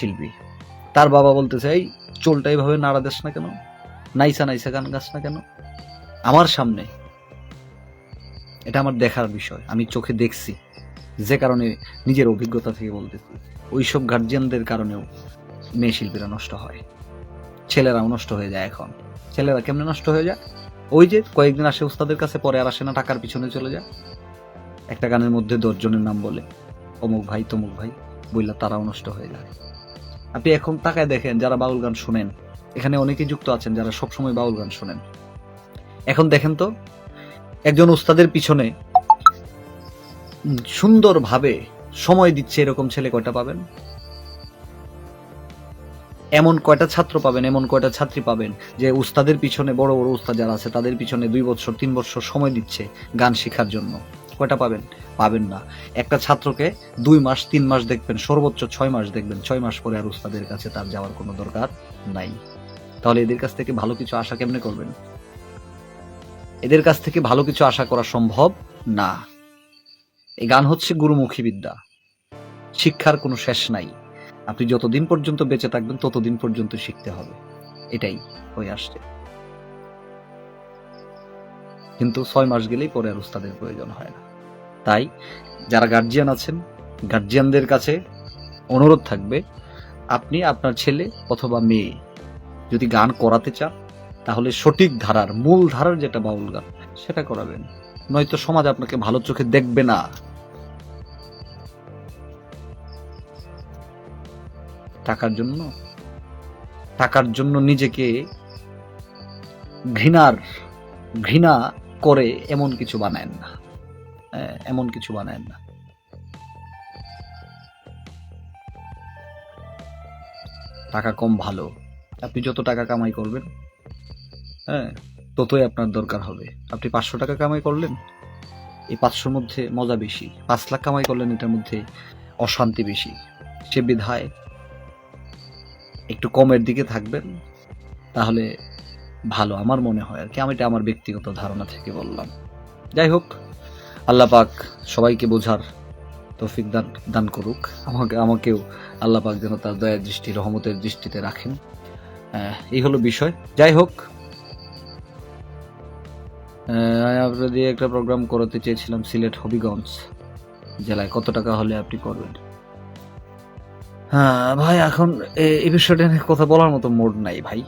শিল্পী, তার বাবা বলতেছে, এই চুলটা এইভাবে নাড়া দেস না কেন, নাইসা গান গাছ না কেন আমার সামনে। এটা আমার দেখার বিষয়, আমি চোখে দেখছি, যে কারণে নিজের অভিজ্ঞতা থেকে বলতেছি। ওইসব গার্জিয়ানদের কারণেও মেয়ে শিল্পীরা নষ্ট হয়, ছেলেরাও নষ্ট হয়ে যায়। এখন ছেলেরা কেমনে নষ্ট হয়ে যায়? ওই যে কয়েকদিন আসে উস্তাদের কাছে, পরে আর আসে না, টাকার পিছনে চলে যায়। একটা গানের মধ্যে 10 জনের নাম বলে, অমুক ভাই তমুক ভাই বললা, তারাও নষ্ট হয়ে যায়। আপনি এখন তাকায় দেখেন, যারা বাউল গান শুনেন, এখানে অনেকেই যুক্ত আছেন যারা সবসময় বাউল গান শুনেন, এখন দেখেন তো একজন উস্তাদের পিছনে সুন্দরভাবে সময় দিচ্ছে এরকম ছেলে কয়টা পাবেন? এমন কয়টা ছাত্র পাবেন, এমন কয়টা ছাত্রী পাবেন যে উস্তাদের পিছনে, বড় বড় উস্তাদ যারা আছে তাদের পিছনে 2 বছর 3 বছর সময় দিচ্ছে গান শেখার জন্য? কয়টা পাবেন? পাবেন না। একটা ছাত্রকে 2 মাস 3 মাস দেখবেন, সর্বোচ্চ 6 মাস দেখবেন, 6 মাস পরে আর উস্তাদের কাছে তার যাওয়ার কোনো দরকার নাই। তাহলে এদের কাছ থেকে ভালো কিছু আশা কেমনে করবেন? এদের কাছ থেকে ভালো কিছু আশা করা সম্ভব না। এই গান হচ্ছে গুরুমুখী বিদ্যা, শিক্ষার কোনো শেষ নাই। আপনি যতদিন পর্যন্ত বেঁচে থাকবেন ততদিন পর্যন্ত শিখতে হবে, এটাই হয়ে আসছে। কিন্তু 6 মাস গেলেই পরে আর উস্তাদের প্রয়োজন হয় না। তাই যারা গার্জিয়ান আছেন, গার্জিয়ানদের কাছে অনুরোধ থাকবে, আপনি আপনার ছেলে অথবা মেয়ে যদি গান করাতে চান, তাহলে সঠিক ধারার, মূল ধারার যেটা বাউল গান, সেটা করাবেন। নয়তো সমাজ আপনাকে ভালো চোখে দেখবে না। টাকার জন্য নিজেকে ঘৃণা করে এমন কিছু বানায়েন না, টাকা কম ভালো, আপনি যত টাকা কামাই করবেন, ততই আপনার দরকার হবে। আপনি 500 টাকা কামাই করলেন, এই 500-র মধ্যে মজা বেশি। 5 লাখ কামাই করলেন, এটার মধ্যে অশান্তি বেশি। সে বিধায় একটু কমের দিকে থাকবেন, তাহলে ভালো আমার মনে হয় আর কি। আমি এটা আমার ব্যক্তিগত ধারণা থেকে বললাম। যাই হোক, আল্লাহ পাক সবাইকে বোঝার তৌফিক দান করুক। আমাকেও আল্লাহ পাক যেন তার দয়ার দৃষ্টি, রহমতের দৃষ্টিতে রাখেন। এই হলো বিষয়। যাই হোক, আপনার দিয়ে একটা প্রোগ্রাম করাতে চেয়েছিলাম সিলেট হবিগঞ্জ জেলায়, কত টাকা হলে আপনি করবেন? হ্যাঁ ভাই, এখন এই বিষয়টা নিয়ে কথা বলার মতো মুড নাই ভাই।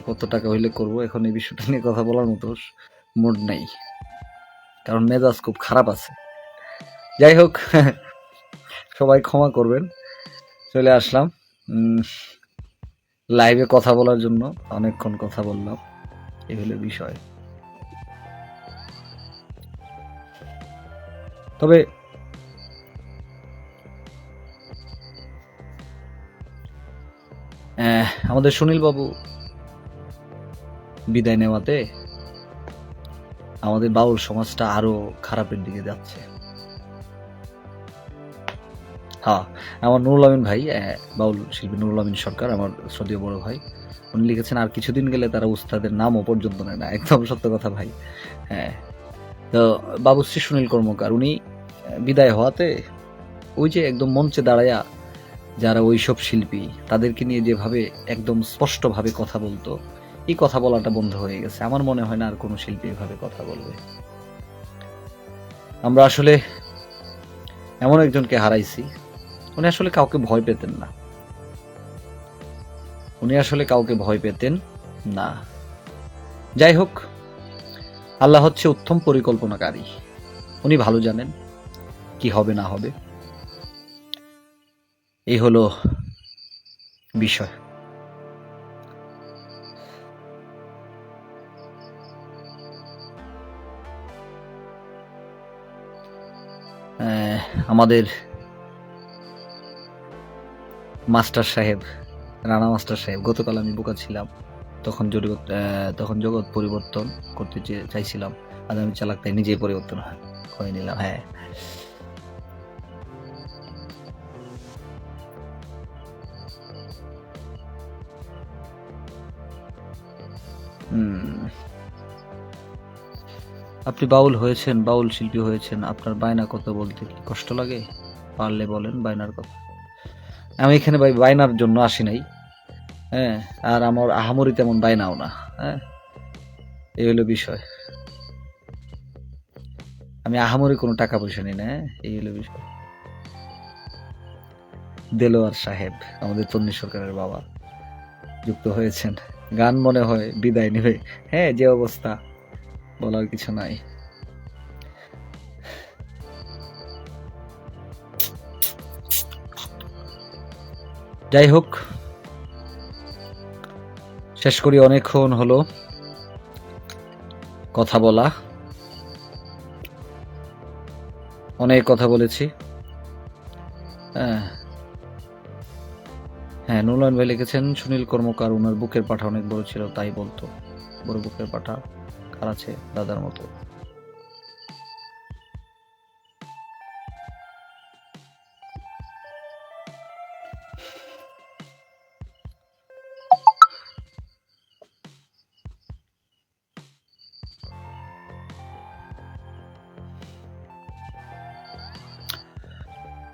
কত টাকা হইলে করব, এখন এই বিষয়টা নিয়ে কথা বলার মতো মুড নাই, কারণ মেজাজ খুব খারাপ আছে। যাই হোক, সবাই ক্ষমা করবেন। চলে আসলাম লাইভে কথা বলার জন্য, অনেকক্ষণ কথা বললাম, এই হলো বিষয়। তবে আমাদের সুনীল বাবু বিদায় নেওয়াতে আমাদের বাউল সমাজটা আরো খারাপের দিকে যাচ্ছে। হ্যাঁ, আমার নুরুল আমিন ভাই, বাউল শিল্পী নুরুল আমিন সরকার, আমার শ্রদ্ধেয় বড় ভাই, উনি লিখেছেন আর কিছুদিন গেলে তারা উস্তাদের নামও পর্যন্ত নেয় না। একদম সত্য কথা ভাই। হ্যাঁ, তো বাবুশ্রী সুনীল কর্মকার উনি বিদায় হওয়াতে ওই যে একদম মঞ্চে দাঁড়ায়া যারা ওইসব শিল্পী তাদেরকে নিয়ে যেভাবে একদম স্পষ্টভাবে কথা বলতো, এই কথা বলাটা বন্ধ হয়ে গেছে। আমার মনে হয় না আর কোনো শিল্পী এভাবে কথা বলবে। আমরা আসলে এমন একজনকে হারাইছি, উনি আসলে কাউকে ভয় পেতেন না। যাই হোক, আল্লাহ হচ্ছে উত্তম পরিকল্পনাকারী, উনি ভালো জানেন কি হবে না হবে। এই হলো বিষয়। আমাদের মাস্টার সাহেব, রানা মাস্টার সাহেব, গতকাল আমি বোকা ছিলাম, তখন জগৎ পরিবর্তন করতে চাইছিলাম, আজ আমি চালাক, তাই নিজেই পরিবর্তন হয়ে নিলাম। হ্যাঁ, আপনি বাউল হয়েছেন, বাউল শিল্পী হয়েছেন, আপনার বায়না কত বলতে কি কষ্ট লাগে? পারলে বলেন বায়নার কথা। আমি এখানে ভাই বায়নার জন্য আসি নাই। হ্যাঁ, আর আমার আহামরি তেমন বায়নাও না। হ্যাঁ, এই হলো বিষয়। আমি আহামরি কোনো টাকা পয়সা নিই না। এই হলো বিষয়। দেলোয়ার সাহেব, আমাদের তন্নি সরকারের বাবা, যুক্ত হয়েছেন। গান মনে হয় বিদায় নেবে। হ্যাঁ, যে অবস্থা, বলার কিছু নাই। যাই হোক, শেষ করি। অনেকক্ষণ হলো কথা বলা, অনেক কথা বলেছি। হ্যাঁ, নুরুল ভাই লিখেছেন সুনীল কর্মকার ওনার বুকের পাঠা অনেক বড় ছিল, তাই বলতো। বড় বুকের পাঠা কার আছে? দাদার মতো।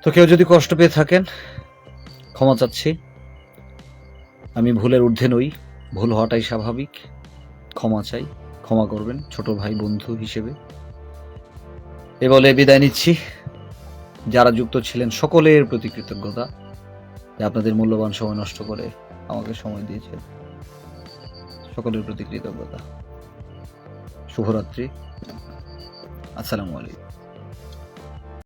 তো কেউ যদি কষ্ট পেয়ে থাকেন, ক্ষমা চাচ্ছি। আমি ভুলের ঊর্ধ্বে নই, ভুল হওয়াটাই স্বাভাবিক। ক্ষমা চাই, ক্ষমা করবেন ছোট ভাই বন্ধু হিসেবে। এ বলে বিদায় নিচ্ছি। যারা যুক্ত ছিলেন সকলের প্রতি কৃতজ্ঞতা, যে আপনাদের মূল্যবান সময় নষ্ট করে আমাকে সময় দিয়েছেন, সকলের প্রতি কৃতজ্ঞতা। শুভরাত্রি, আসসালামু আলাইকুম।